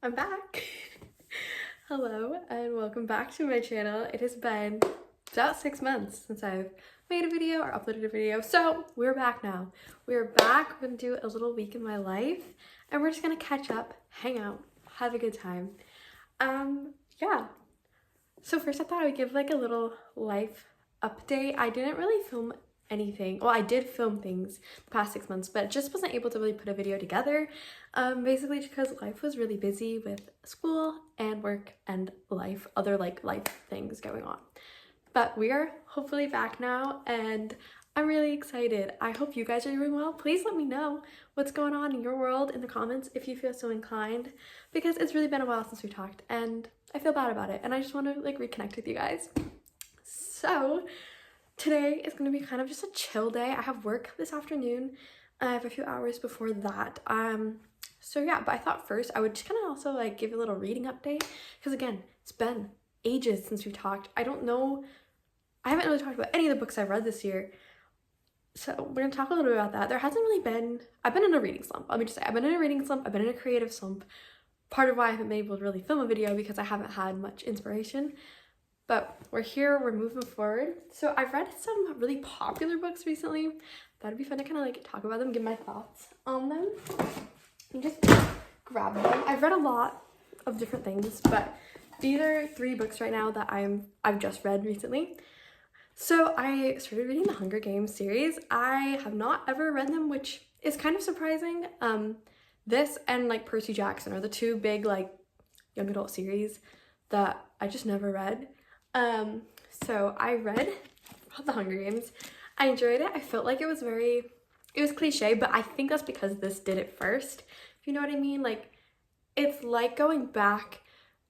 I'm back. Hello and welcome back to my channel. It has been about 6 months since I've made a video or uploaded a video. So we're back now. We're back. We're gonna do a little week in my life and we're just gonna catch up, hang out, have a good time. Yeah. So first I thought I would give like a little life update. I didn't really film anything. Well, I did film things the past 6 months, but just wasn't able to really put a video together. Basically because life was really busy with school and work and other life things going on. But we are hopefully back now and I'm really excited. I hope you guys are doing well. Please let me know what's going on in your world in the comments if you feel so inclined, because it's really been a while since we talked and I feel bad about it and I just want to like reconnect with you guys. So today is going to be kind of just a chill day. I have work this afternoon. I have a few hours before that. So yeah, but I thought first I would just kind of also like give a little reading update because again, it's been ages since we've talked. I haven't really talked about any of the books I've read this year. So we're going to talk a little bit about that. I've been in a reading slump. Let me just say, I've been in a reading slump. I've been in a creative slump. Part of why I haven't been able to really film a video because I haven't had much inspiration. But we're here, we're moving forward. So I've read some really popular books recently. That'd be fun to kind of like talk about them, give my thoughts on them. And just grab them. I've read a lot of different things, but these are 3 books right now that I've just read recently. So I started reading the Hunger Games series. I have not ever read them, which is kind of surprising. This and like Percy Jackson are the 2 big like young adult series that I just never read. So I read the Hunger Games. I enjoyed it. I felt like it was cliche, but I think that's because this did it first. If you know what I mean? Like, it's like going back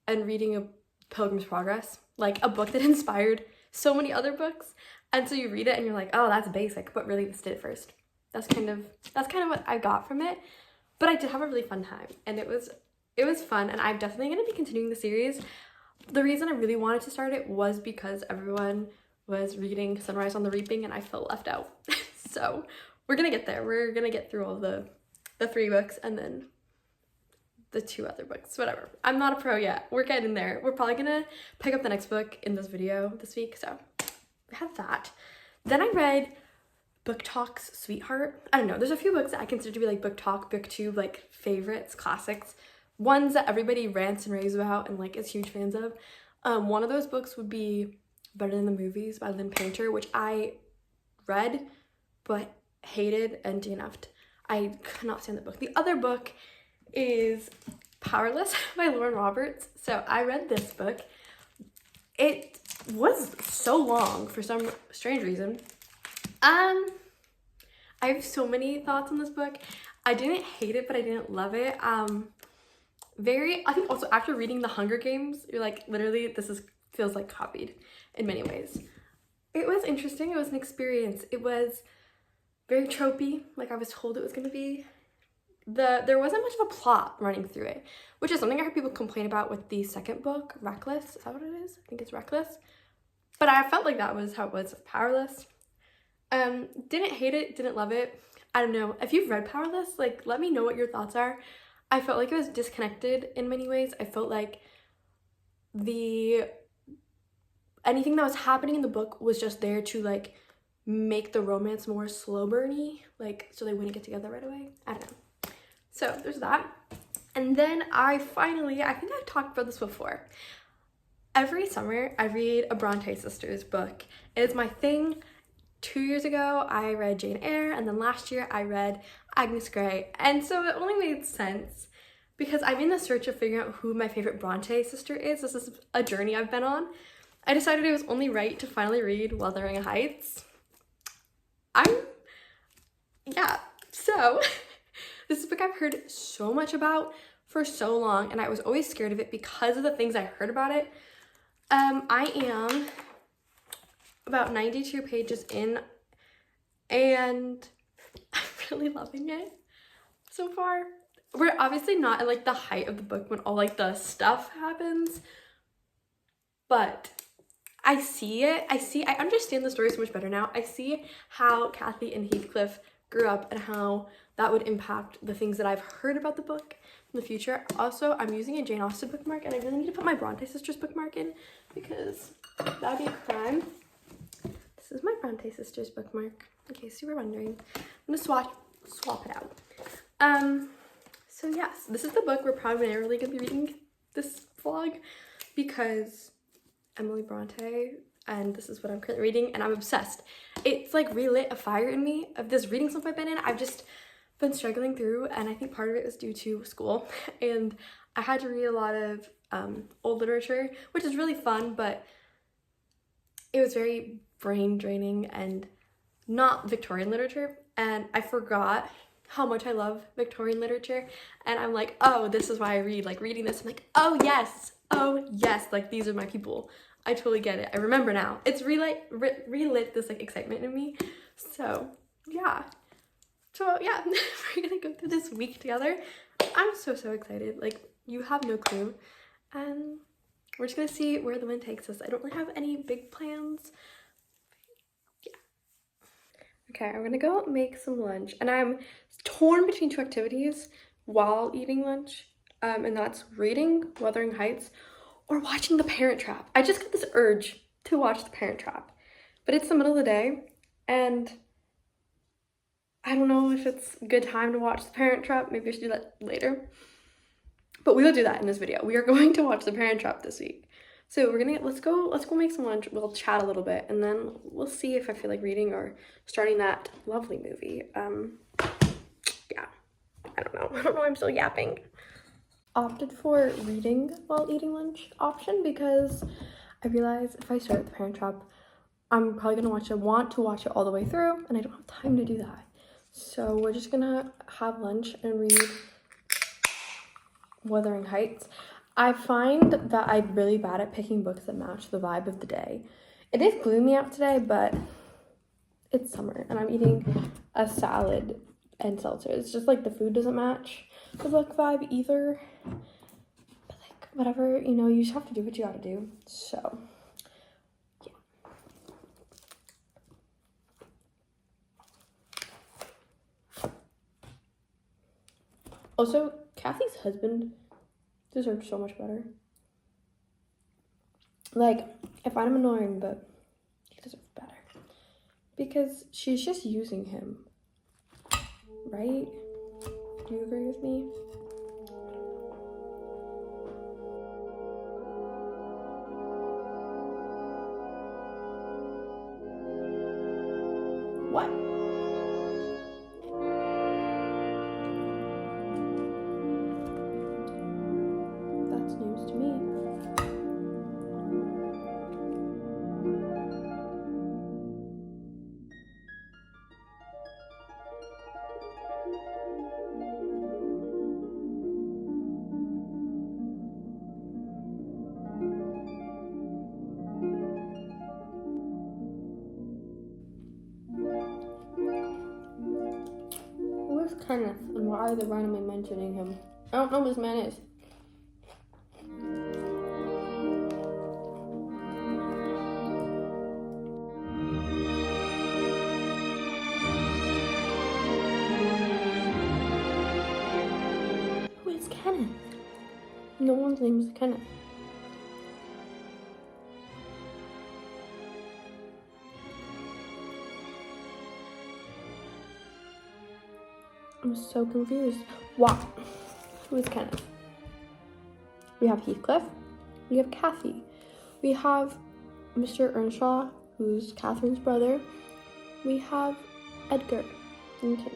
and reading a Pilgrim's Progress, like a book that inspired so many other books. And so you read it and you're like, oh, that's basic, but really this did it first. That's kind of what I got from it. But I did have a really fun time and it was fun, and I'm definitely going to be continuing the series. The reason I really wanted to start it was because everyone was reading Sunrise on the Reaping and I felt left out. So we're gonna get there. We're gonna get through all the 3 books and then the 2 other books, whatever. I'm not a pro yet. We're getting there. We're probably gonna pick up the next book in this video this week. So we have that. Then I read Book Talk's Sweetheart. I don't know. There's a few books that I consider to be like Book Talk, BookTube, like favorites, classics. Ones that everybody rants and raves about and like is huge fans of. One of those books would be Better Than the Movies by Lynn Painter, which I read but hated and DNF'd. I could not stand the book. The other book is Powerless by Lauren Roberts. So I read this book. It was so long for some strange reason. I have so many thoughts on this book. I didn't hate it, but I didn't love it. I think also after reading The Hunger Games, you're like, literally, feels like copied in many ways. It was interesting. It was an experience. It was very tropey, like I was told it was going to be. There wasn't much of a plot running through it, which is something I heard people complain about with the second book, Reckless. Is that what it is? I think it's Reckless. But I felt like that was how it was with Powerless. Didn't hate it, didn't love it. I don't know. If you've read Powerless, like, let me know what your thoughts are. I felt like it was disconnected in many ways. I felt like anything that was happening in the book was just there to like make the romance more slow burny, like so they wouldn't get together right away. I don't know. So there's that. And then I think I've talked about this before. Every summer I read a Bronte sisters book. It is my thing. 2 years ago I read Jane Eyre, and then last year I read Agnes Grey, and so it only made sense because I'm in the search of figuring out who my favorite Bronte sister is. This is a journey I've been on. I decided it was only right to finally read Wuthering Heights. So this is a book I've heard so much about for so long, and I was always scared of it because of the things I heard about it. I am about 92 pages in, and I'm really loving it so far. We're obviously not at like the height of the book when all like the stuff happens, but I understand the story so much better now. I see how Kathy and Heathcliff grew up and how that would impact the things that I've heard about the book. in the future. Also, I'm using a Jane Austen bookmark, and I really need to put my Bronte sisters bookmark in because that would be a crime. This is my Bronte sisters bookmark, in case you were wondering. I'm gonna swap it out. So yes, this is the book we're primarily gonna be reading this vlog because Emily Bronte, and this is what I'm currently reading, and I'm obsessed. It's like relit a fire in me of this reading slump I've been in. I've just been struggling through, and I think part of it was due to school, and I had to read a lot of old literature, which is really fun, but it was very brain draining and not Victorian literature, and I forgot how much I love Victorian literature, and I'm like, oh, this is why I read. Like, reading this, I'm like, oh yes, like these are my people. I totally get it. I remember now. It's relit this like excitement in me. So yeah, we're gonna go through this week together. I'm so excited. Like, you have no clue, and we're just gonna see where the wind takes us. I don't really have any big plans. Okay, I'm gonna go make some lunch, and I'm torn between two activities while eating lunch, and that's reading Wuthering Heights or watching The Parent Trap. I just got this urge to watch The Parent Trap, but it's the middle of the day, and I don't know if it's a good time to watch The Parent Trap. Maybe I should do that later, but we will do that in this video. We are going to watch The Parent Trap this week. So let's go make some lunch. We'll chat a little bit, and then we'll see if I feel like reading or starting that lovely movie. Yeah, I don't know, I'm still yapping. Opted for reading while eating lunch option because I realize if I start The Parent Trap, I'm probably gonna want to watch it all the way through, and I don't have time to do that. So we're just gonna have lunch and read Wuthering Heights. I find that I'm really bad at picking books that match the vibe of the day. It is gloomy out today, but it's summer, and I'm eating a salad and seltzer. It's just like the food doesn't match the book vibe either. But like, whatever, you know, you just have to do what you gotta do. So, yeah. Also, Kathy's husband deserves so much better. Like, I find him annoying, but he deserves better. Because she's just using him. Right? Do you agree with me? What? That's news to me. Where's Kenneth, and why are they randomly mentioning him? I don't know who this man is. Who is Kenneth? No one's name is Kenneth. I'm so confused. What? Who is Kenneth? We have Heathcliff. We have Kathy. We have Mr. Earnshaw, who's Catherine's brother. We have Edgar Linton.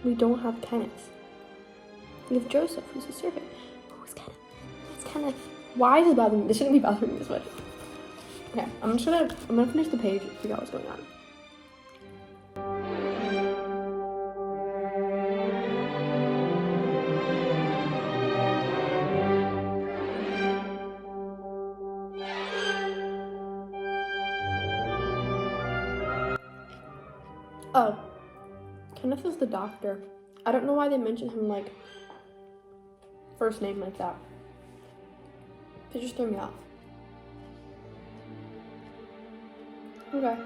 We don't have Kenneth. We have Joseph, who's a servant. Who is Kenneth? It's Kenneth. Why is it bothering me? This shouldn't be bothering me this much. Okay, I'm gonna finish the page and figure out what's going on. Oh, Kenneth is the doctor. I don't know why they mention him like first name like that. It just threw me off. Okay.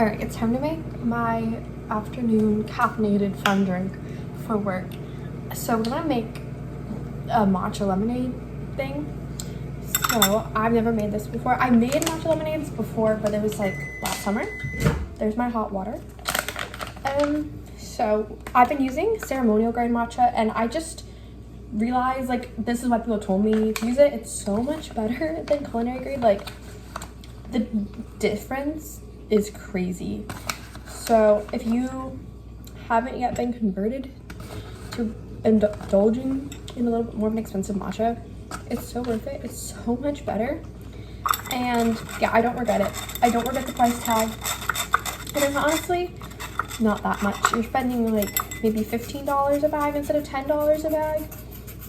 All right, it's time to make my afternoon caffeinated fun drink for work. So we're gonna make a matcha lemonade thing. So I've never made this before. I made matcha lemonades before, but it was like last summer. There's my hot water. So I've been using ceremonial grade matcha, and I just realized, like, this is why people told me to use it. It's so much better than culinary grade. Like, the difference is crazy. So if you haven't yet been converted to indulging in a little bit more of an expensive matcha, it's so worth it. It's so much better. And yeah, I don't regret it. I don't regret the price tag. And it's honestly not that much. You're spending like maybe $15 a bag instead of $10 a bag.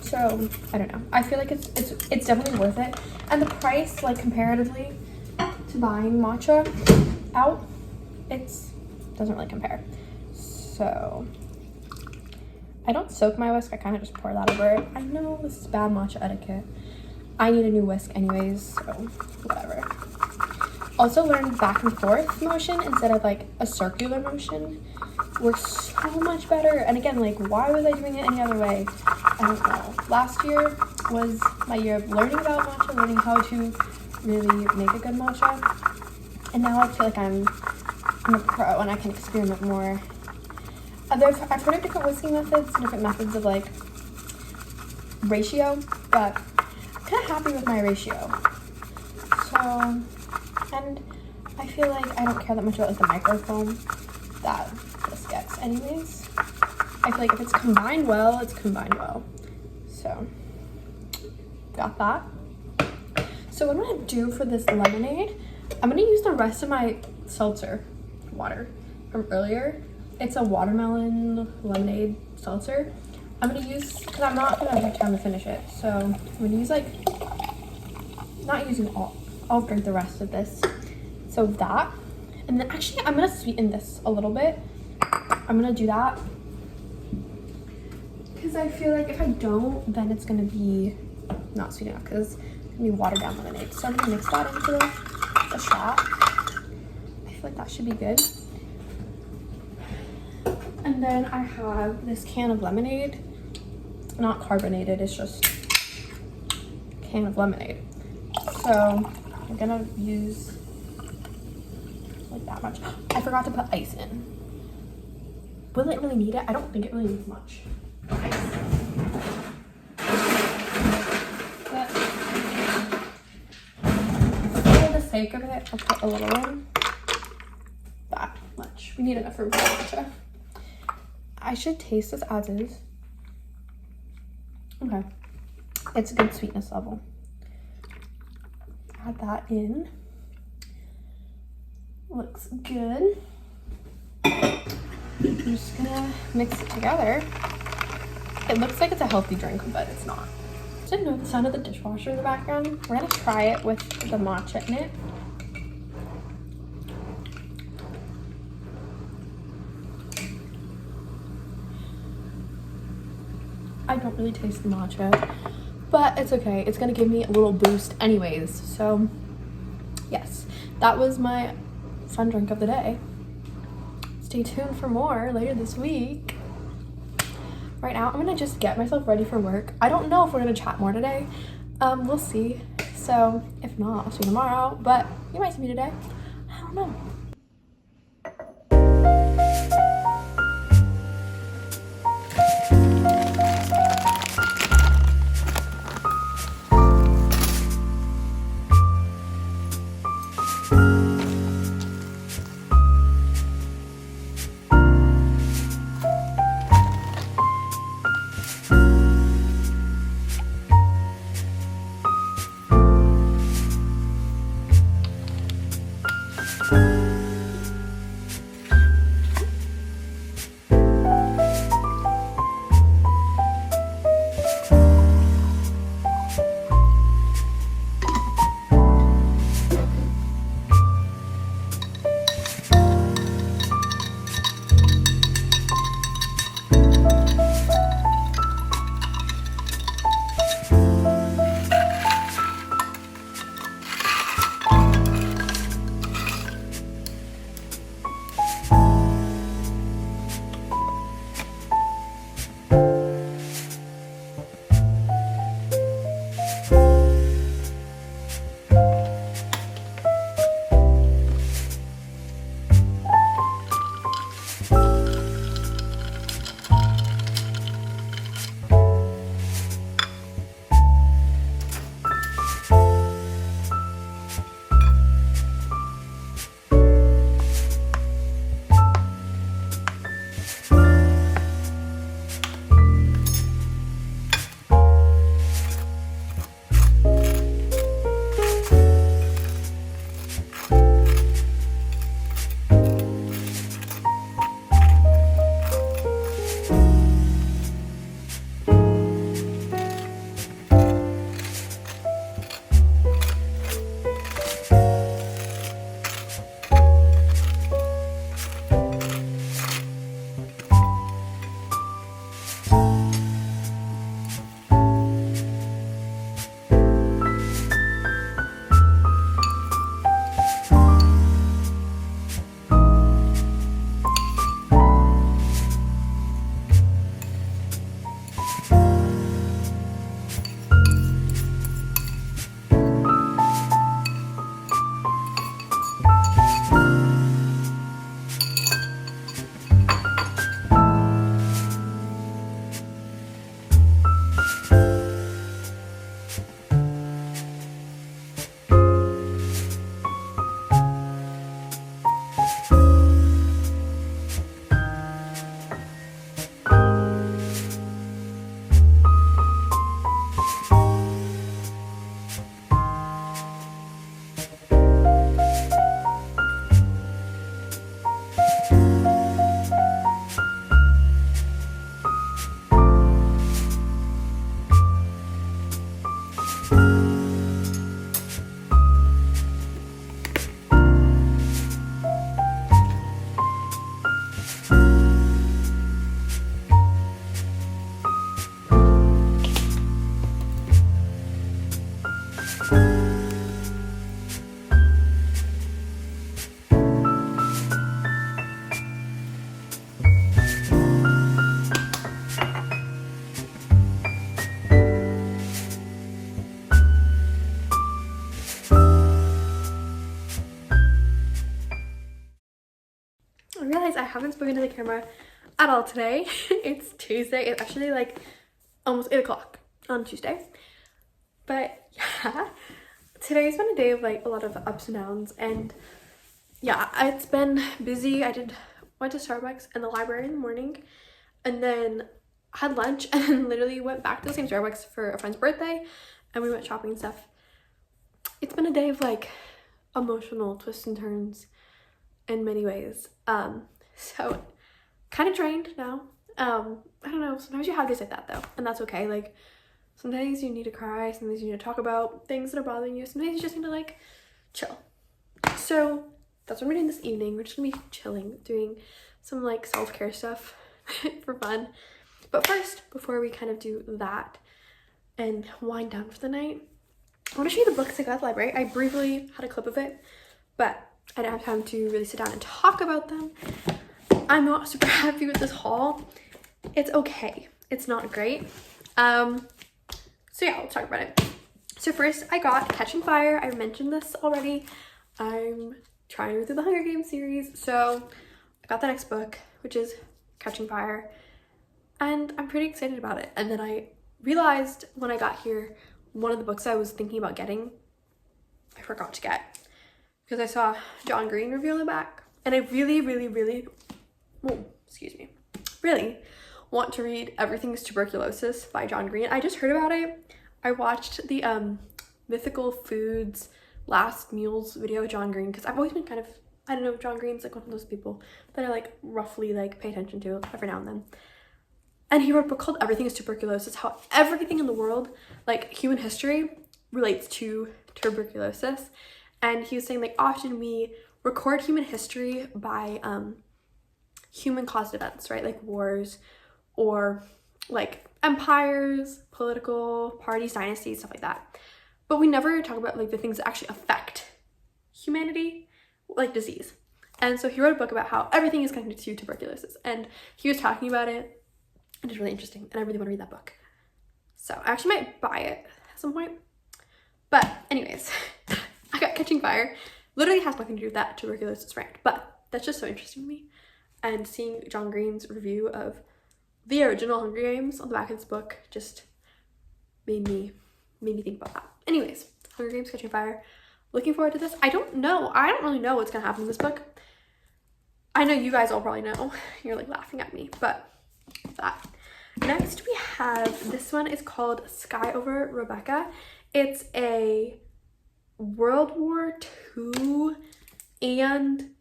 So I don't know. I feel like it's definitely worth it. And the price, like, comparatively to buying matcha out, doesn't really compare. So I don't soak my whisk. I kind of just pour that over it. I know this is bad matcha etiquette. I need a new whisk anyways, so whatever. Also learned back and forth motion instead of like a circular motion works so much better. And again, like, why was I doing it any other way? I don't know. Last year was my year of learning about matcha, learning how to really make a good matcha. And now I feel like I'm a pro and I can experiment more. I've heard of different whisking methods, different methods of like ratio, but I'm kind of happy with my ratio. So, and I feel like I don't care that much about like the microfoam that this gets anyways. I feel like if it's combined well, it's combined well. So, got that. So what I'm gonna do for this lemonade, I'm gonna use the rest of my seltzer water from earlier. It's a watermelon lemonade seltzer. I'm gonna use, because I'm not gonna have time to finish it. So I'm gonna use like, not using all, I'll drink the rest of this. So that, and then actually I'm gonna sweeten this a little bit. I'm gonna do that because I feel like if I don't, then it's gonna be not sweet enough because it's gonna be watered down lemonade. So I'm gonna mix that into the shot. I feel like that should be good. And then I have this can of lemonade, not carbonated, it's just a can of lemonade. So I'm gonna use like that much. I forgot to put ice in. Will it really need it? I don't think it really needs much ice. But for the sake of it, I'll put a little in. That much. We need enough for matcha. I should taste this as is. Okay. It's a good sweetness level. Add that in. Looks good. I'm just gonna mix it together. It looks like it's a healthy drink, but it's not. Didn't know the sound of the dishwasher in the background. We're gonna try it with the matcha in it. I don't really taste the matcha, but it's okay. It's gonna give me a little boost anyways. So yes, that was my fun drink of the day. Stay tuned for more later this week. Right now, I'm gonna just get myself ready for work. I don't know if we're gonna chat more today. We'll see. So if not, I'll see you tomorrow, but you might see me today. I don't know. Bye. I realized I haven't spoken to the camera at all today. It's Tuesday. It's actually like almost 8 o'clock on Tuesday. But yeah, today's been a day of like a lot of ups and downs, and yeah, it's been busy. Went to Starbucks and the library in the morning, and then had lunch, and then literally went back to the same Starbucks for a friend's birthday, and we went shopping and stuff. It's been a day of like emotional twists and turns in many ways. So kind of drained now. I don't know, sometimes you have days like that though, and that's okay. Like sometimes you need to cry, sometimes you need to talk about things that are bothering you, sometimes you just need to like chill. So that's what we're doing this evening. We're just gonna be chilling, doing some like self-care stuff for fun. But first, before we kind of do that and wind down for the night, I want to show you the books I got at the library. I briefly had a clip of it, but I didn't have time to really sit down and talk about them. I'm not super happy with this haul. It's okay. It's not great. So yeah, let's talk about it. So first, I got Catching Fire. I mentioned this already. I'm trying to read through the Hunger Games series. So I got the next book, which is Catching Fire, and I'm pretty excited about it. And then I realized when I got here, one of the books I was thinking about getting, I forgot to get, because I saw John Green review on the back, and I really want to read Everything's Tuberculosis by John Green. I just heard about it. I watched the Mythical Foods Last Meals video of John Green, because I've always been kind of, I don't know, John Green's like one of those people that I like roughly like pay attention to every now and then. And he wrote a book called Everything is Tuberculosis, how everything in the world, like human history, relates to tuberculosis. And he was saying like often we record human history by human caused events, right? Like wars or like empires, political parties, dynasties, stuff like that. But we never talk about like the things that actually affect humanity, like disease. And so he wrote a book about how everything is connected to tuberculosis. And he was talking about it It is really interesting, and I really want to read that book. So I actually might buy it at some point. But anyways, I got Catching Fire. Literally has nothing to do with that tuberculosis rant, but that's just so interesting to me. And seeing John Green's review of the original Hunger Games on the back of this book just made me think about that. Anyways, Hunger Games Catching Fire. Looking forward to this. I don't really know what's gonna happen in this book. I know you guys all probably know. You're like laughing at me, but that. Next we have, this one is called Sky Over Rebecca. It's a World War II and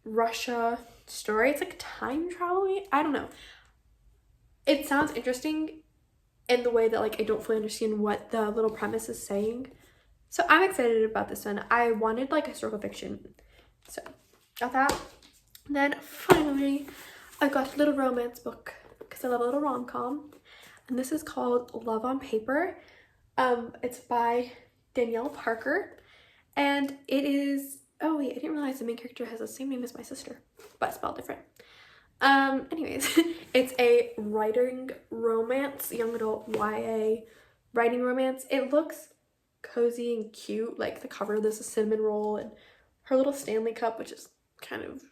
Russia story. It's like time traveling. I don't know. It sounds interesting in the way that like I don't fully understand what the little premise is saying. So I'm excited about this one. I wanted like historical fiction. So got that. And then finally I got a little romance book because I love a little rom-com. And this is called Love on Paper. It's by Danielle Parker. And it is, oh wait, I didn't realize the main character has the same name as my sister, but spelled different. Anyways, it's a writing romance, young adult YA writing romance. It looks cozy and cute. Like the cover, there's a cinnamon roll and her little Stanley cup, which is kind of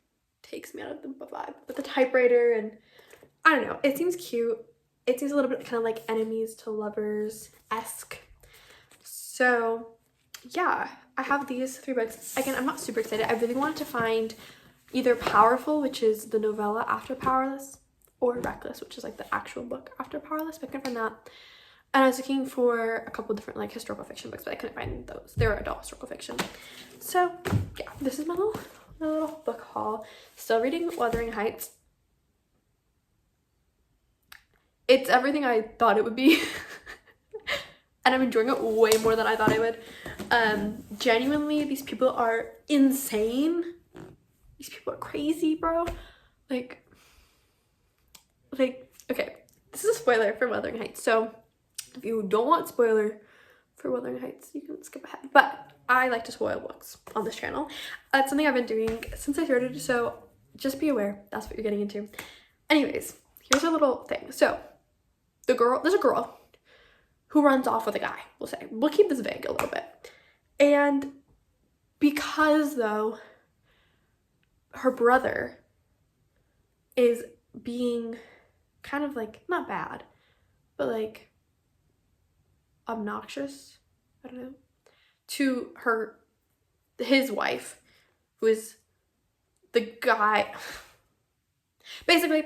takes me out of the vibe. But the typewriter, and I don't know, it seems cute. It seems a little bit kind of like enemies to lovers-esque. So yeah, I have these 3 books. Again, I'm not super excited. I really wanted to find either Powerful, which is the novella after Powerless, or Reckless, which is like the actual book after Powerless, but I couldn't find that. And I was looking for a couple different like historical fiction books, but I couldn't find those. They were adult historical fiction. So yeah, this is my little book haul. Still reading Wuthering Heights. It's everything I thought it would be. And I'm enjoying it way more than I thought I would. Genuinely, these people are insane. These people are crazy, bro. Like, okay, this is a spoiler for Wuthering Heights. So if you don't want spoiler for Wuthering Heights, you can skip ahead. But I like to spoil books on this channel. That's something I've been doing since I started, so just be aware that's what you're getting into. Anyways, here's a little thing. So there's a girl who runs off with a guy, we'll say. We'll keep this vague a little bit. And because though her brother is being kind of like, not bad, but like obnoxious, I don't know, to his wife, who is the guy. Basically,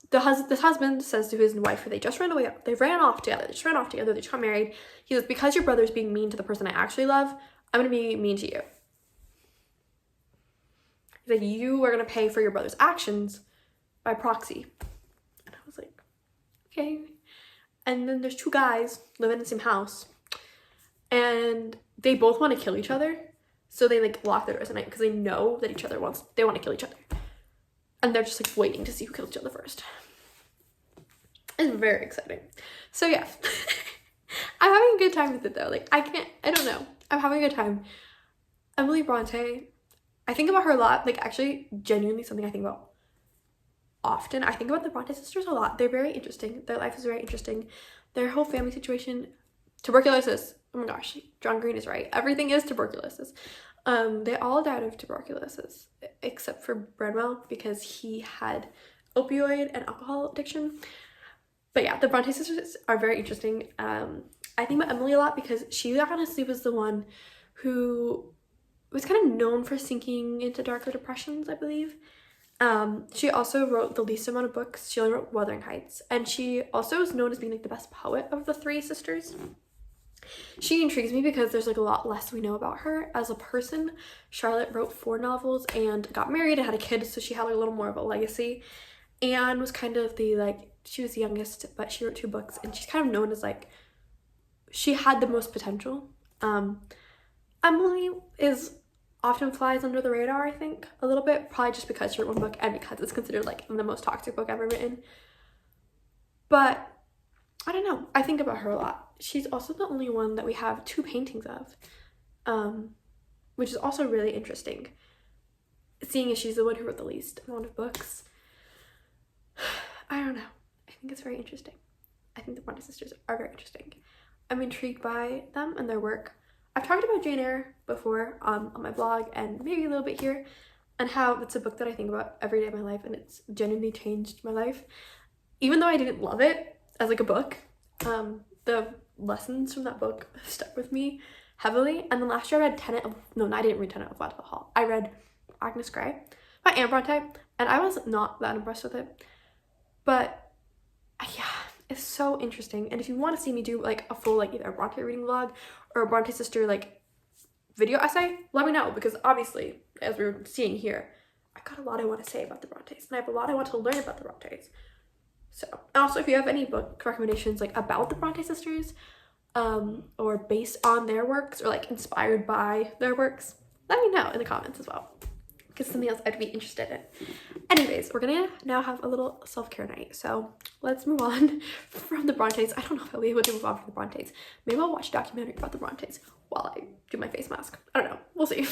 this husband says to his wife, they just ran off together, they just got married. He says, because your brother's being mean to the person I actually love, I'm gonna be mean to you. He's like, you are gonna pay for your brother's actions by proxy. And I was like, okay. And then there's 2 guys living in the same house, and they both want to kill each other. So they like lock their doors at night because they know that they want to kill each other. And they're just like waiting to see who kills each other first. It's very exciting. So yeah, I'm having a good time with it though. Like I don't know. I'm having a good time. Emily Bronte, I think about her a lot. Like actually genuinely something I think about often. I think about the Bronte sisters a lot. They're very interesting. Their life is very interesting. Their whole family situation, tuberculosis. Oh my gosh, John Green is right. Everything is tuberculosis. They all died of tuberculosis except for Branwell because he had opioid and alcohol addiction. But yeah, the Bronte sisters are very interesting. I think about Emily a lot because she honestly was the one who was kind of known for sinking into darker depressions, I believe. She also wrote the least amount of books. She only wrote Wuthering Heights. And she also is known as being like the best poet of the 3 sisters. She intrigues me because there's like a lot less we know about her as a person. Charlotte wrote 4 novels and got married and had a kid, so she had like a little more of a legacy. Anne was kind of she was the youngest, but she wrote 2 books, and she's kind of known as like, she had the most potential. Emily often flies under the radar, I think, a little bit, probably just because she wrote 1 book and because it's considered like the most toxic book ever written. But I don't know, I think about her a lot. She's also the only one that we have 2 paintings of, which is also really interesting, seeing as she's the one who wrote the least amount of books. I don't know. I think it's very interesting. I think the Bronte sisters are very interesting. I'm intrigued by them and their work. I've talked about Jane Eyre before on my blog and maybe a little bit here, and how it's a book that I think about every day of my life, and it's genuinely changed my life. Even though I didn't love it as like a book, the lessons from that book stuck with me heavily. And then last year I read I didn't read Tenet of Wadlow Hall. I read Agnes Grey by Anne Bronte, and I was not that impressed with it. But yeah, it's so interesting. And if you want to see me do like a full like either a Bronte reading vlog or a Bronte sister like video essay, let me know, because obviously, as we're seeing here, I got a lot I want to say about the Brontes, and I have a lot I want to learn about the Brontes. So, also if you have any book recommendations like about the Bronte sisters, or based on their works or like inspired by their works, let me know in the comments as well, because something else I'd be interested in. Anyways, we're gonna now have a little self-care night, so let's move on from the Brontes. I don't know if I'll be able to move on from the Brontes. Maybe I'll watch a documentary about the Brontes while I do my face mask. I don't know, we'll see.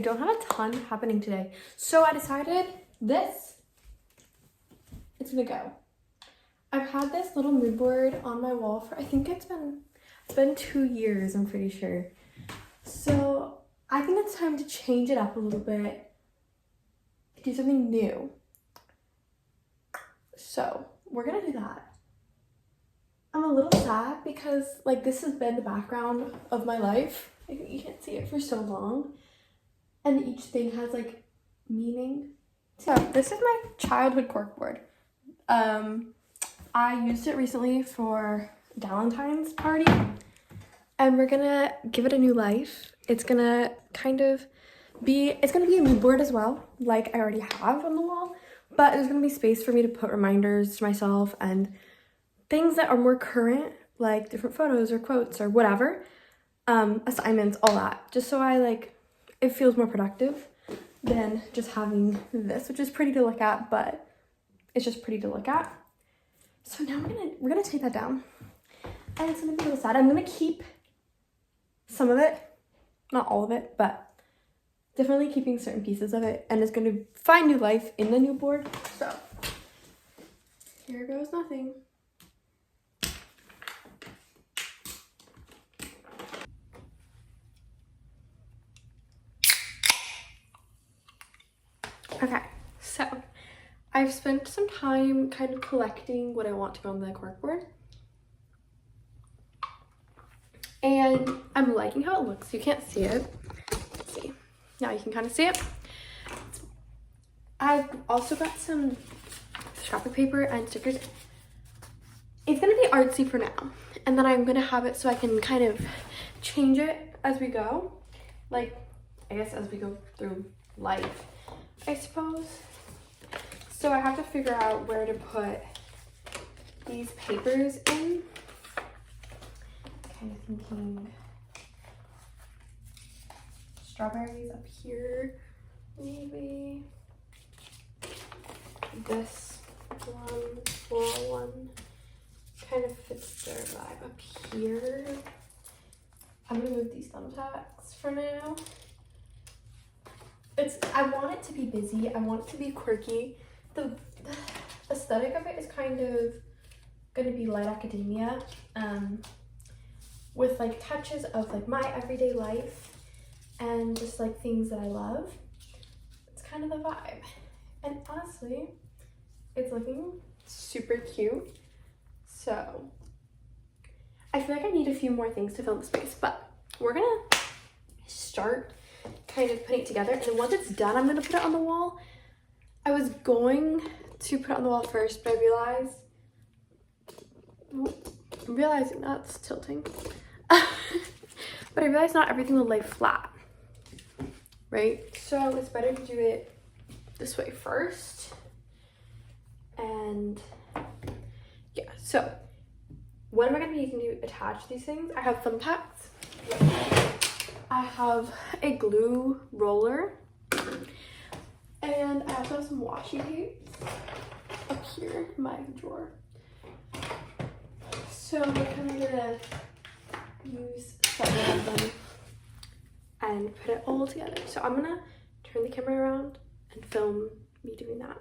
don't have a ton happening today. So I decided it's gonna go. I've had this little mood board on my wall for, I think it's been 2 years, I'm pretty sure. So I think it's time to change it up a little bit, do something new. So we're gonna do that. I'm a little sad because like this has been the background of my life. You can't see it for so long. And each thing has like meaning. So this is my childhood corkboard. I used it recently for Valentine's party and we're gonna give it a new life. It's gonna be a mood board as well, like I already have on the wall, but there's gonna be space for me to put reminders to myself and things that are more current, like different photos or quotes or whatever, assignments, all that, just so it feels more productive than just having this, which is pretty to look at, but it's just pretty to look at. So now we're gonna take that down, and it's gonna be a little sad. I'm gonna keep some of it, not all of it, but definitely keeping certain pieces of it, and it's gonna find new life in the new board. So here goes nothing. Okay, so I've spent some time kind of collecting what I want to go on the corkboard. And I'm liking how it looks. You can't see it. Let's see. Now you can kind of see it. I've also got some scrapbook paper and stickers. It's gonna be artsy for now. And then I'm gonna have it so I can kind of change it as we go. Like, I guess as we go through life, I suppose. So I have to figure out where to put these papers in. Kind of thinking strawberries up here, maybe. This one, floral one, kind of fits their vibe up here. I'm gonna move these thumbtacks for now. I want it to be busy. I want it to be quirky. The aesthetic of it is kind of gonna be light academia, with like touches of like my everyday life and just like things that I love. It's kind of the vibe. And honestly, it's looking super cute. So I feel like I need a few more things to fill the space, but we're gonna start kind of putting it together, and then once it's done, I'm gonna put it on the wall. I was going to put it on the wall first, but I realizing that's tilting. But I realized not everything will lay flat, right? So it's better to do it this way first. And yeah, so what am I gonna be using to attach these things? I have thumbtacks. I have a glue roller, and I also have some washi tape up here in my drawer. So we're kind of gonna use several of them and put it all together. So I'm gonna turn the camera around and film me doing that.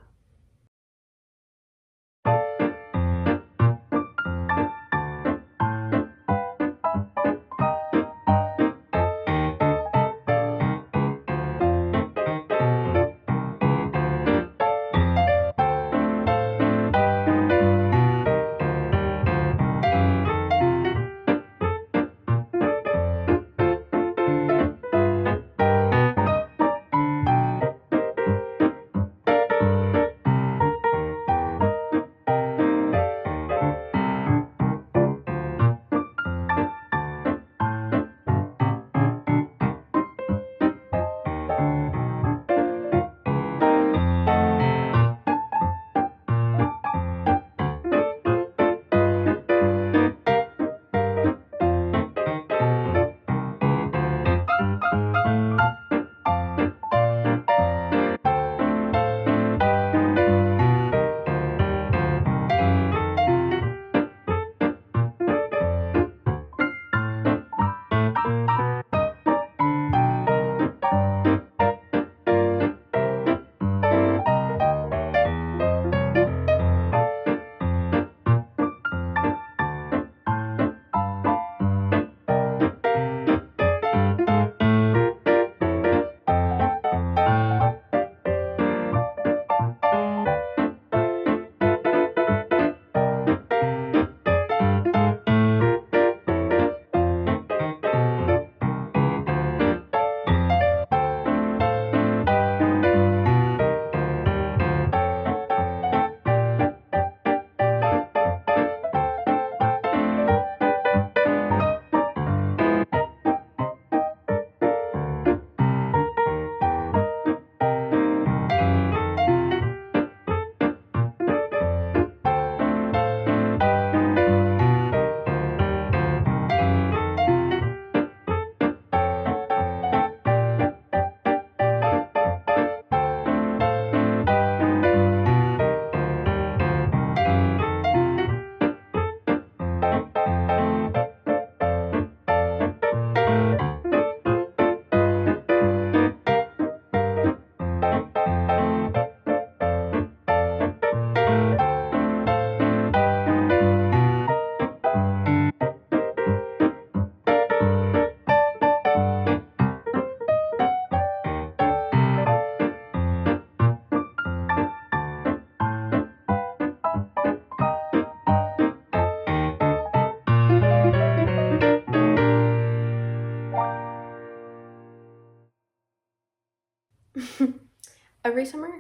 every summer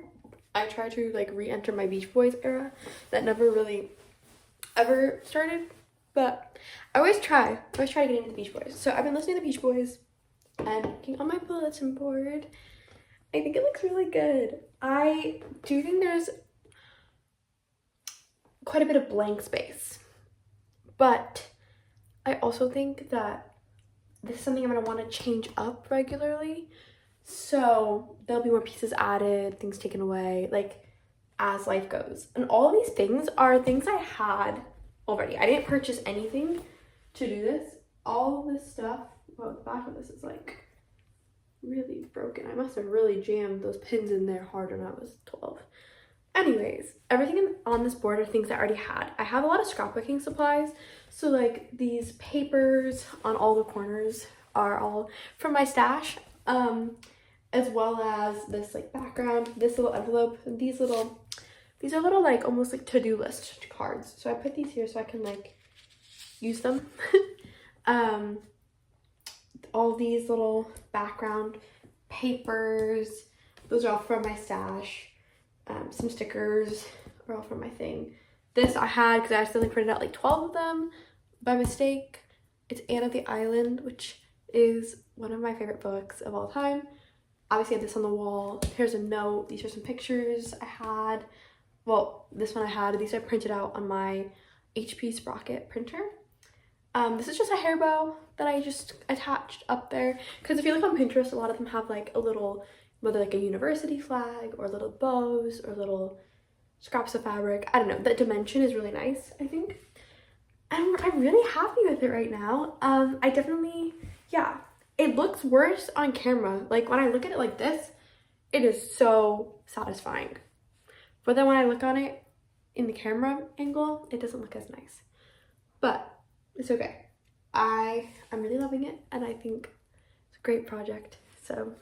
I try to like re-enter my Beach Boys era that never really ever started, but I always try to get into the Beach Boys. So I've been listening to the Beach Boys and looking on my bulletin board. I think it looks really good. I do think there's quite a bit of blank space, but I also think that this is something I'm going to want to change up regularly. So there'll be more pieces added, things taken away, like as life goes. And all of these things are things I had already. I didn't purchase anything to do this. All of this stuff, well, the back of this is like really broken. I must have really jammed those pins in there hard when I was 12. Anyways, everything on this board are things I already had. I have a lot of scrapbooking supplies. So like these papers on all the corners are all from my stash. As well as this like background, this little envelope, and these are little like almost like to-do list cards. So I put these here so I can like use them. All these little background papers, those are all from my stash. Some stickers are all from my thing. This I had because I accidentally printed out like 12 of them by mistake. It's Anne of the Island, which is one of my favorite books of all time. Obviously I have this on the wall. Here's a note. These are some pictures I had. Well, this one I had. These I printed out on my HP Sprocket printer. This is just a hair bow that I just attached up there. Because if you look on Pinterest, a lot of them have like a little, whether like a university flag or little bows or little scraps of fabric. I don't know. The dimension is really nice, I think. And I'm really happy with it right now. I definitely, yeah. It looks worse on camera. Like when I look at it like this, it is so satisfying. But then when I look on it in the camera angle, it doesn't look as nice. But it's okay. I'm really loving it and I think it's a great project. So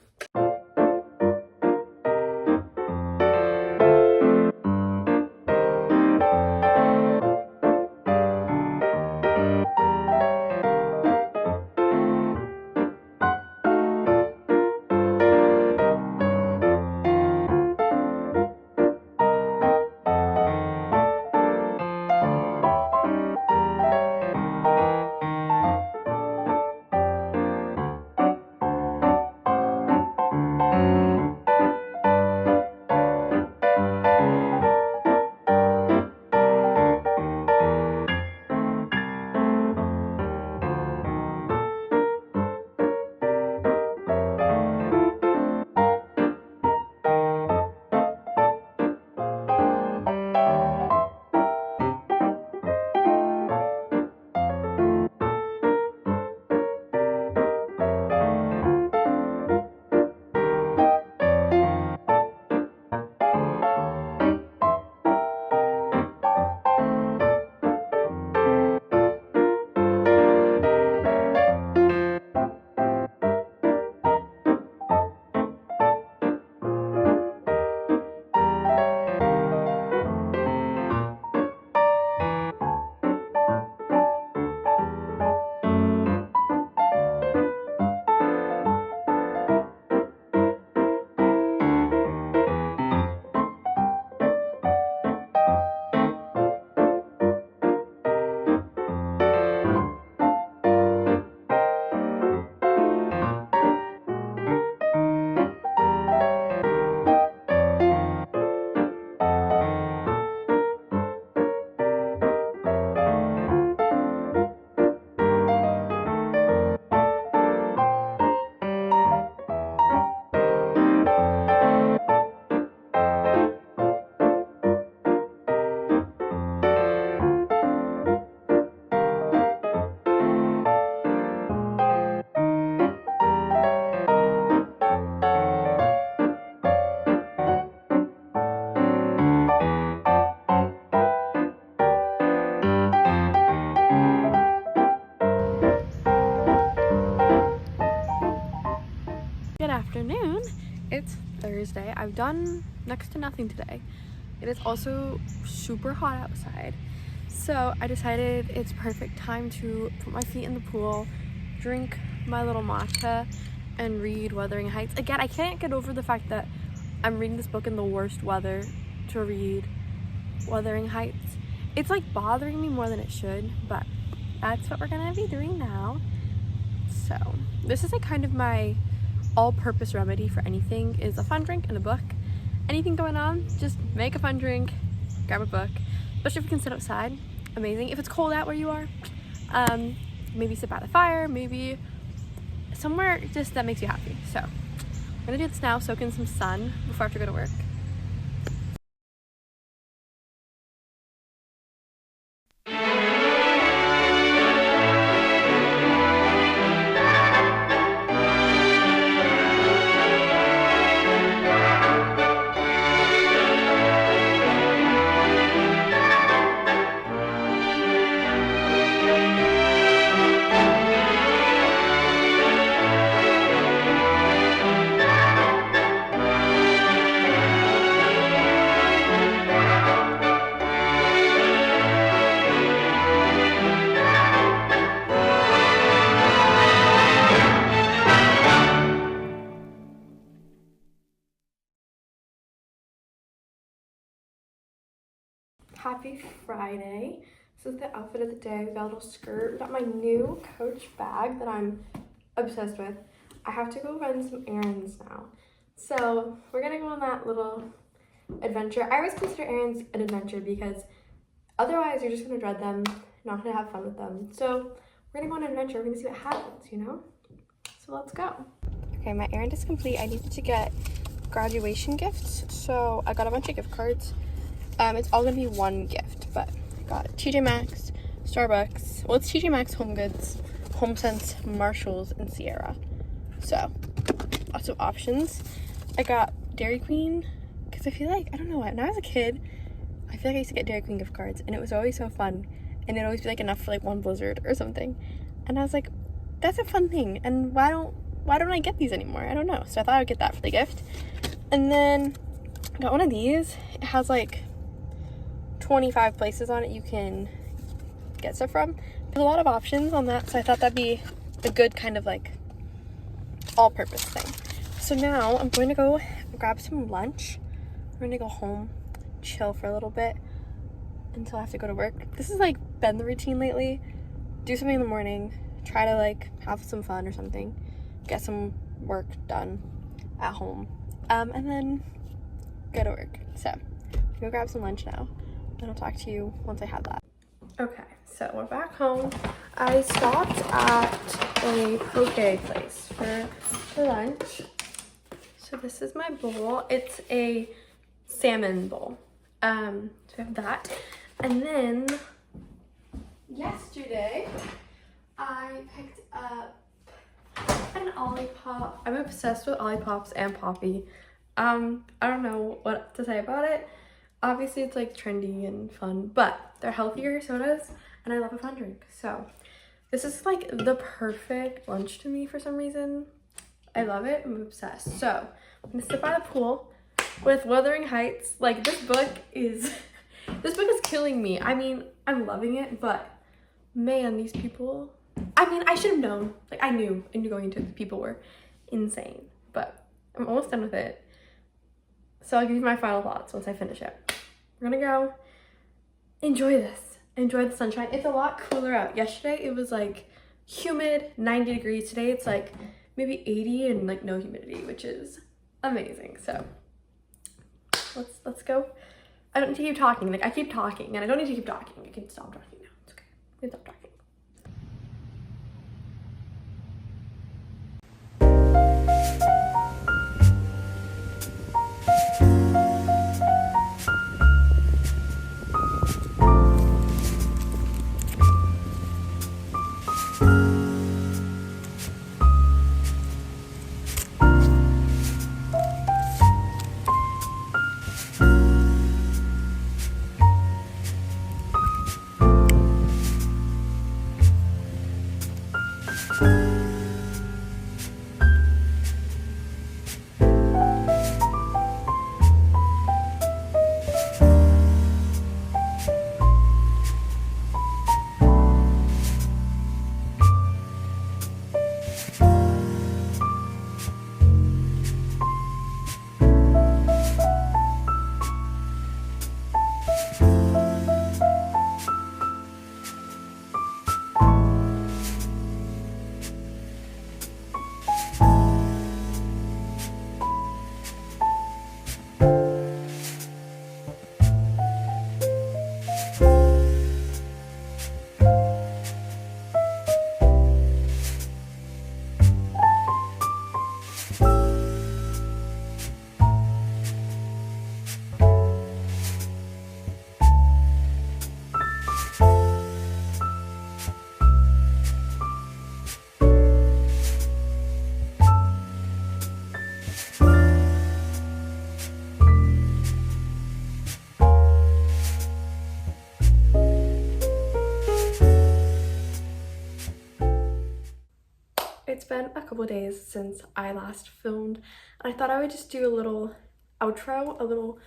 afternoon. It's Thursday. I've done next to nothing today. It is also super hot outside. So I decided it's perfect time to put my feet in the pool, drink my little matcha, and read Wuthering Heights. Again, I can't get over the fact that I'm reading this book in the worst weather to read, Wuthering Heights. It's like bothering me more than it should, but that's what we're gonna be doing now. So this is like kind of my all-purpose remedy for anything, is a fun drink and a book. Anything going on, just make a fun drink, grab a book, especially if you can sit outside. Amazing. If it's cold out where you are, maybe sit by the fire, maybe somewhere just that makes you happy. So I'm gonna do this now, soak in some sun before I have to go to work. Happy Friday. This is the outfit of the day. We got a little skirt. We got my new Coach bag that I'm obsessed with. I have to go run some errands now. So we're gonna go on that little adventure. I always consider errands an adventure because otherwise you're just gonna dread them, not gonna have fun with them. So we're gonna go on an adventure. We're gonna see what happens, you know? So let's go. Okay, my errand is complete. I needed to get graduation gifts. So I got a bunch of gift cards. It's all gonna be one gift, but I got TJ Maxx, Starbucks. Well, it's TJ Maxx, Home Goods, HomeSense, Marshalls, and Sierra. So lots of options. I got Dairy Queen because I feel like, I don't know, when I was a kid, I feel like I used to get Dairy Queen gift cards and it was always so fun, and it'd always be like enough for like one Blizzard or something. And I was like, that's a fun thing, and why don't I get these anymore? I don't know. So I thought I would get that for the gift. And then I got one of these. It has like 25 places on it you can get stuff from. There's a lot of options on that, so I thought that'd be a good kind of like all-purpose thing. So now I'm going to go grab some lunch. I'm going to go home, chill for a little bit until I have to go to work. This has like been the routine lately. Do something in the morning, try to like have some fun or something, get some work done at home, and then go to work. So I'm gonna grab some lunch now, and I'll talk to you once I have that. Okay, so we're back home. I stopped at a poke place for lunch. So this is my bowl. It's a salmon bowl. So I have that. And then yesterday I picked up an Olipop. I'm obsessed with Olipops and Poppy. I don't know what to say about it. Obviously it's like trendy and fun, but they're healthier sodas and I love a fun drink. So this is like the perfect lunch to me for some reason. I love it. I'm obsessed. So I'm gonna sit by the pool with Wuthering Heights. Like this book is killing me. I mean, I'm loving it, but man, these people, I mean, I should have known. Like I knew going into it, the people were insane, but I'm almost done with it. So I'll give you my final thoughts once I finish it. We're gonna go enjoy this. Enjoy the sunshine. It's a lot cooler out. Yesterday it was like humid, 90 degrees. Today it's like maybe 80 and like no humidity, which is amazing. So let's go. I don't need to keep talking. Like I keep talking and I don't need to keep talking. I can stop talking now. It's okay. I can stop talking. been a couple days since I last filmed, and I thought I would just do a little outro, a little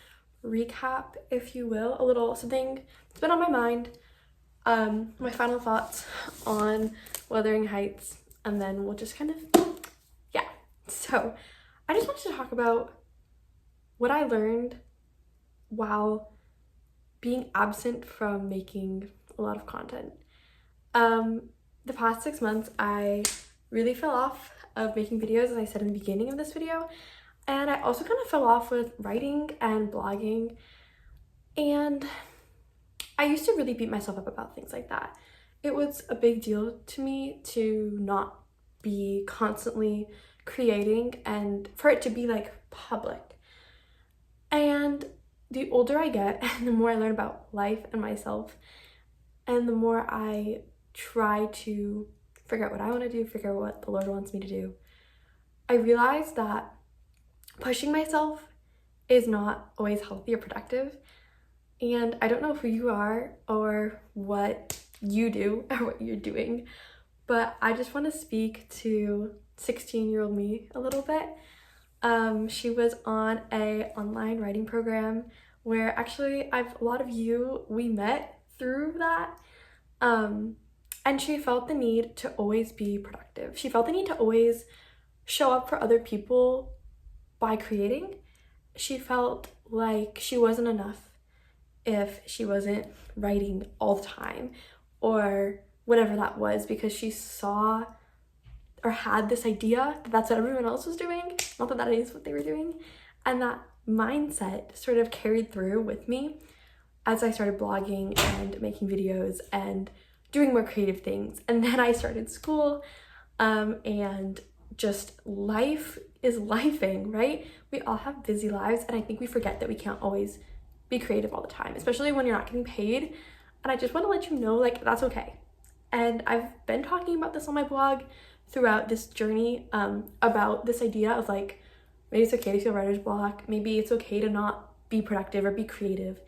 recap, if you will, a little something that's been on my mind, my final thoughts on Wuthering Heights, and then we'll just kind of, yeah. So I just wanted to talk about what I learned while being absent from making a lot of content. The past 6 months, I really fell off of making videos, as I said in the beginning of this video, and I also kind of fell off with writing and blogging, and I used to really beat myself up about things like that. It was a big deal to me to not be constantly creating and for it to be like public. And the older I get and the more I learn about life and myself, and the more I try to figure out what I want to do, figure out what the Lord wants me to do, I realize that pushing myself is not always healthy or productive. And I don't know who you are or what you do or what you're doing, but I just want to speak to 16-year-old me a little bit. She was on a online writing program where actually a lot of you, we met through that. And she felt the need to always be productive. She felt the need to always show up for other people by creating. She felt like she wasn't enough if she wasn't writing all the time or whatever that was, because she saw or had this idea that that's what everyone else was doing, not that that is what they were doing. And that mindset sort of carried through with me as I started blogging and making videos and doing more creative things. And then I started school, and just life is lifing, right? We all have busy lives, and I think we forget that we can't always be creative all the time, especially when you're not getting paid. And I just want to let you know, like, that's okay. And I've been talking about this on my blog throughout this journey, about this idea of like, maybe it's okay to feel writer's block, maybe it's okay to not be productive or be creative.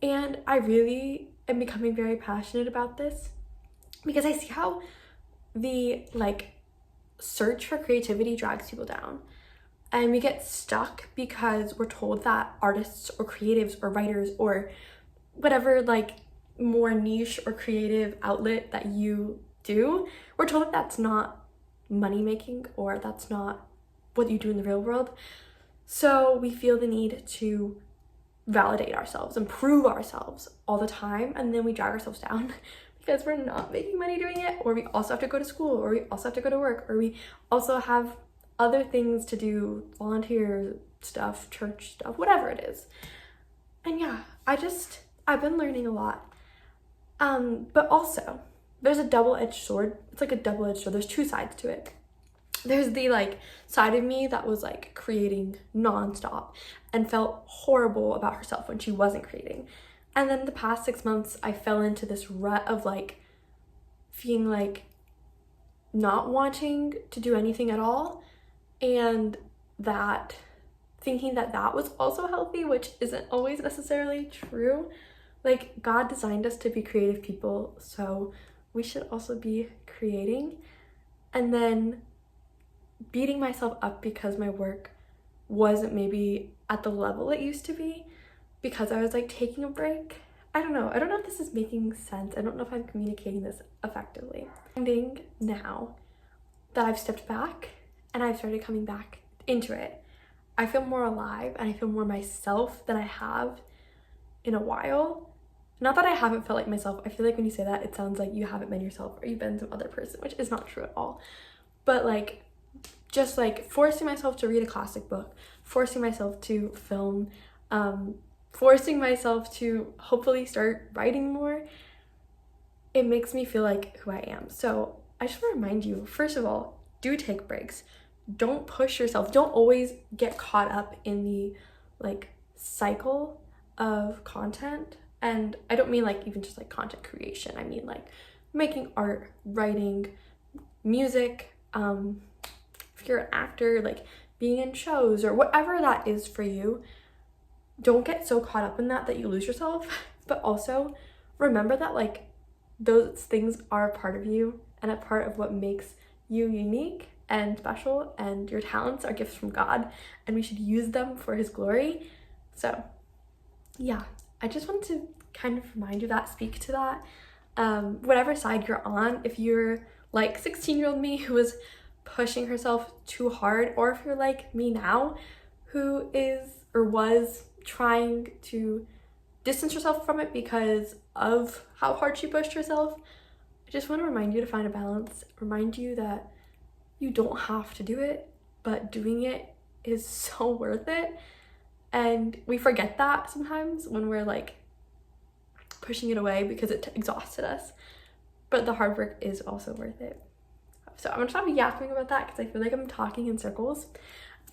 And I really am becoming very passionate about this because I see how the like search for creativity drags people down, and we get stuck because we're told that artists or creatives or writers or whatever like more niche or creative outlet that you do, we're told that that's not money making or that's not what you do in the real world. So we feel the need to validate ourselves and prove ourselves all the time, and then we drag ourselves down because we're not making money doing it, or we also have to go to school, or we also have to go to work, or we also have other things to do, volunteer stuff, church stuff, whatever it is. And yeah, I've been learning a lot, but also there's a double-edged sword. It's like a double-edged sword. There's two sides to it. There's the like side of me that was like creating nonstop and felt horrible about herself when she wasn't creating. And then the past 6 months, I fell into this rut of like feeling like not wanting to do anything at all, and that thinking that that was also healthy, which isn't always necessarily true. Like, God designed us to be creative people, so we should also be creating. And then beating myself up because my work wasn't maybe at the level it used to be because I was like taking a break. I don't know if this is making sense. I don't know if I'm communicating this effectively. Finding now that I've stepped back and I've started coming back into it, I feel more alive and I feel more myself than I have in a while. Not that I haven't felt like myself. I feel like when you say that, it sounds like you haven't been yourself or you've been some other person, which is not true at all. But like, just like forcing myself to read a classic book, forcing myself to film, forcing myself to hopefully start writing more, it makes me feel like who I am. So I just want to remind you, first of all, do take breaks. Don't push yourself. Don't always get caught up in the like cycle of content. And I don't mean like even just like content creation. I mean like making art, writing, music, if you're an actor, like being in shows or whatever that is for you. Don't get so caught up in that you lose yourself, but also remember that like those things are a part of you and a part of what makes you unique. and special, and your talents are gifts from God, and we should use them for his glory. So yeah, I just wanted to kind of remind you that, speak to that. Whatever side you're on, if you're like 16-year-old me who was pushing herself too hard, or if you're like me now who is or was trying to distance yourself from it because of how hard she pushed herself, I just want to remind you to find a balance, remind you that you don't have to do it, but doing it is so worth it. And we forget that sometimes when we're like pushing it away because it exhausted us, but the hard work is also worth it. So I'm gonna stop yapping about that because I feel like I'm talking in circles,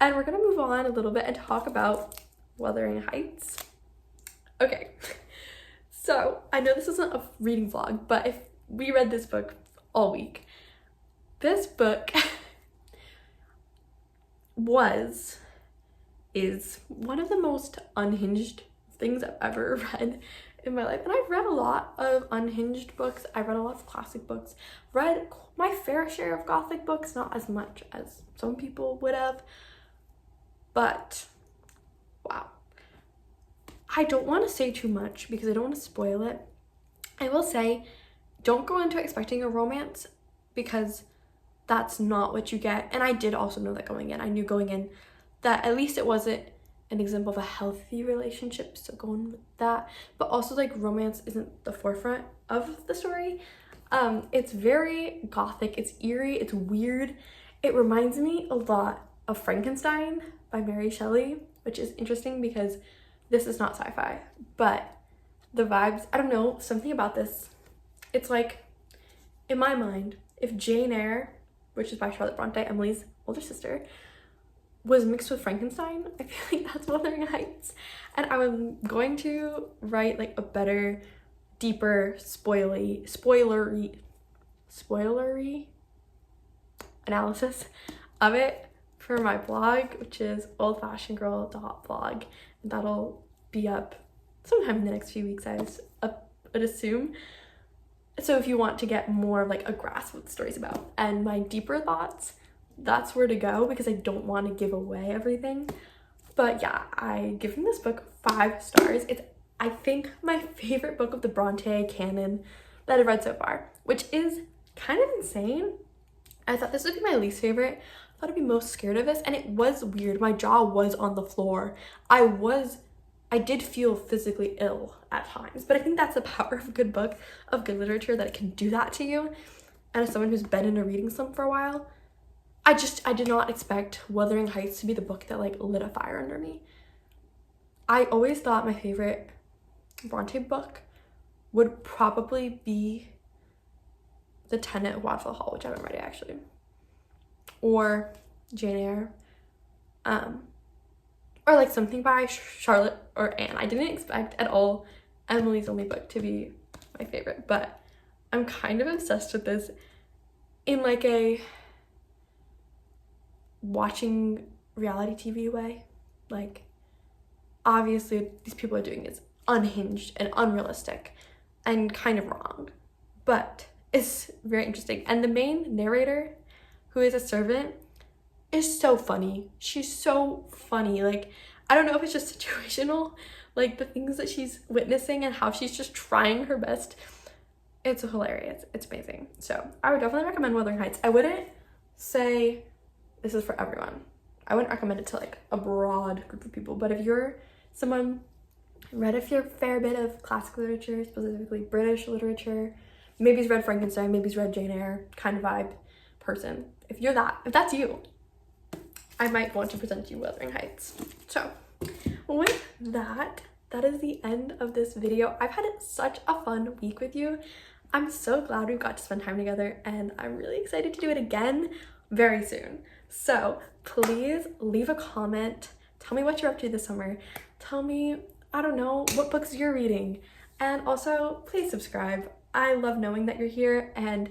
and we're gonna move on a little bit and talk about Wuthering Heights. Okay, so I know this isn't a reading vlog, but if we read this book all week, this book is one of the most unhinged things I've ever read in my life. And I've read a lot of unhinged books. I've read a lot of classic books, read my fair share of gothic books, not as much as some people would have, but wow. I don't want to say too much because I don't want to spoil it. I will say, don't go into expecting a romance because that's not what you get. And I did also know that going in. I knew going in that at least it wasn't an example of a healthy relationship, so going with that. But also, like, romance isn't the forefront of the story. It's very gothic, it's eerie, it's weird. It reminds me a lot of Frankenstein by Mary Shelley, which is interesting because this is not sci-fi, but the vibes, I don't know, something about this. It's like, in my mind, if Jane Eyre, which is by Charlotte Bronte, Emily's older sister, was mixed with Frankenstein, I feel like that's Wuthering Heights. And I'm going to write like a better, deeper, spoilery analysis of it for my blog, which is oldfashionedgirl.blog, and that'll be up sometime in the next few weeks, I'd assume. So if you want to get more of like a grasp of what the story's about and my deeper thoughts, that's where to go because I don't want to give away everything. But yeah, I given this book 5 stars. It's, I think, my favorite book of the Bronte canon that I've read so far, which is kind of insane. I thought this would be my least favorite. I thought I'd be most scared of this, and it was weird. My jaw was on the floor. I did feel physically ill at times, but I think that's the power of a good book, of good literature, that it can do that to you. And as someone who's been in a reading slump for a while, I did not expect Wuthering Heights to be the book that like lit a fire under me. I always thought my favorite Bronte book would probably be The Tenant of Wadville Hall, which I haven't read yet actually, or Jane Eyre, or like something by Charlotte or Anne. I didn't expect at all Emily's Only Book to be my favorite, but I'm kind of obsessed with this in like a watching reality TV way. Like, obviously these people are doing is unhinged and unrealistic and kind of wrong, but it's very interesting. And the main narrator, who is a servant, is so funny. She's so funny. Like, I don't know if it's just situational, like the things that she's witnessing and how she's just trying her best. It's hilarious. It's amazing. So I would definitely recommend Wuthering Heights. I wouldn't say this is for everyone. I wouldn't recommend it to like a broad group of people, but if you're someone read a fair bit of classic literature, specifically British literature, maybe he's read Frankenstein, maybe he's read Jane Eyre kind of vibe person, if that's you, I might want to present you Wuthering Heights. So with that is the end of this video. I've had such a fun week with you. I'm so glad we got to spend time together, and I'm really excited to do it again very soon. So please leave a comment. Tell me what you're up to this summer. Tell me, I don't know, what books you're reading. And also, please subscribe. I love knowing that you're here, and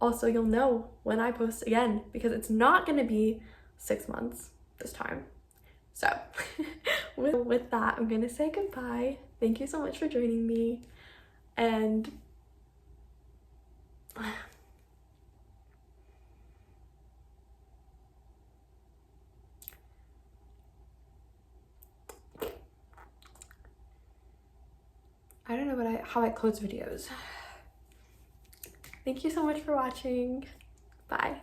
also you'll know when I post again because it's not going to be 6 months this time. So with that, I'm going to say goodbye. Thank you so much for joining me, and I don't know how I close videos. Thank you so much for watching. Bye.